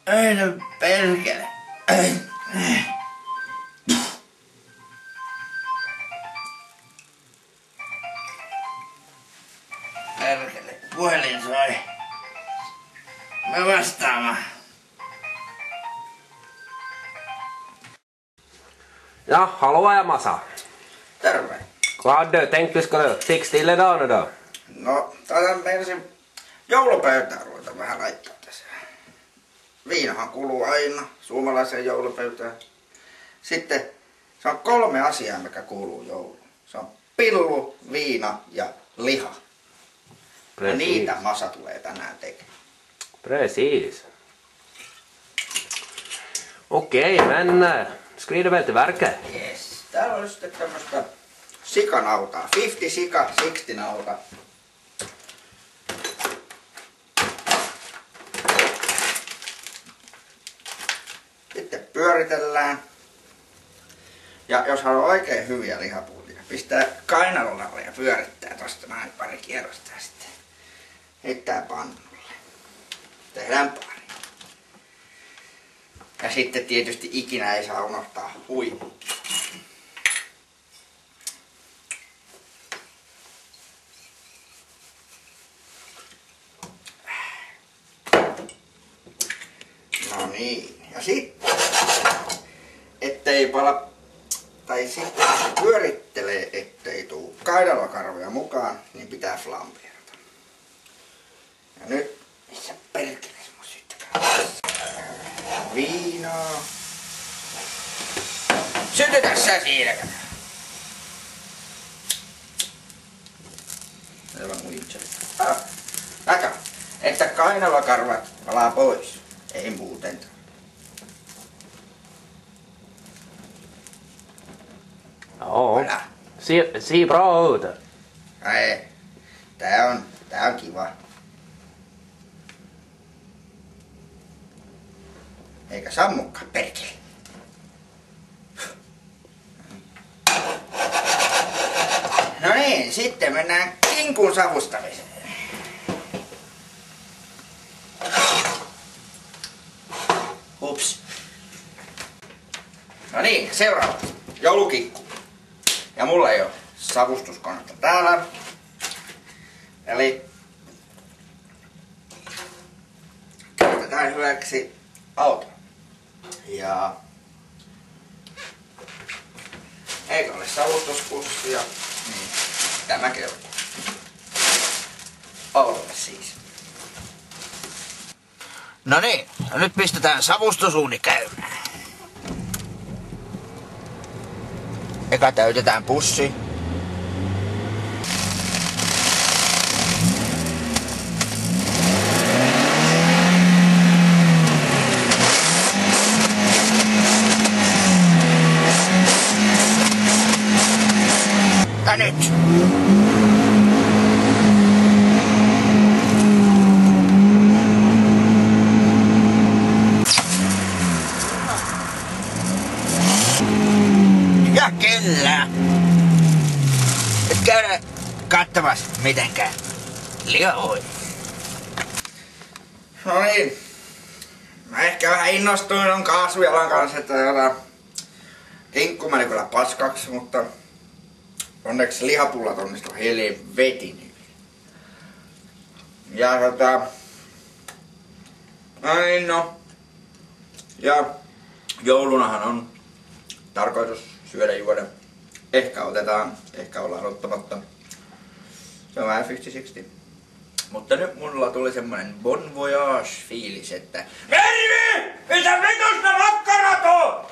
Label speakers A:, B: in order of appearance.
A: Ei no perkele. Perkele, puhelin soi. Mä vastaamaan.
B: Ja, hallå ja Masa.
A: Terve.
B: Vad hade du tänkt du skulle fixa till idag nu då?
A: No, meinasin joulupöytään ruveta vähän laittaa tässä. Viinahan kuluu aina suomalaiseen joulupöytään. Sitten se on 3 asiaa, mikä kuuluu jouluun. Se on pillu, viina ja liha. Ja niitä Masa tulee tänään tekemään.
B: Precis. Okej, men skrider väl till verket?
A: Yes. Täällä on sitten tämmöstä sikanautaa. 50 sika, 60 nauta. Sitten pyöritellään. Ja jos haluaa oikein hyviä lihapuutia, pistää kainalolla ja pyörittää tosta näin pari kierrosta ja sitten heittää pannulle. Tehdään pari. Ja sitten tietysti ikinä ei saa unohtaa huippu. No niin. Ja sitten, ettei pala, tai sitten kun se pyörittelee, ettei tuu kainalokarvoja mukaan, niin pitää flambeerata. Ja nyt, missä perkelees mun syttökään? Viinaa. Sytytä sä siinä. Aivan muitseli. Näkö, että kainalokarvat palaa pois. Ei muuten.
B: Ja, ser bra ut.
A: Ei, tää on kiva. Eikä sammukaan perkele. No niin, sitten mennään kinkun savustamiseen. Ups. No niin, seuraava. Joulukikku. Ja mulla ei oo savustuskonetta täällä. Eli käytetään hyväksi auto. Ja eikö ole savustuspussia, niin tämä kelpaa. Autolle siis. No niin, nyt pistetään savustusuuni käymään. Eka täytetään pussi. Ja nyt! Ja kyllä! Nyt käydään katsomassa mitenkä lioi. No niin. Mä ehkä vähän innostuin on kaasujalan kanssa, että kinkku meni kyllä paskaksi, mutta onneksi lihapullat onnistu helvetin hyvin. Ja näin no. Ja joulunahan on tarkoitus syödä juoda. Ehkä otetaan, ehkä ollaan ottamatta. Se on vähän 50-60. Mutta nyt mulla tuli semmonen bon voyage fiilis, että Mervi! Mitä vitusta makkarat on?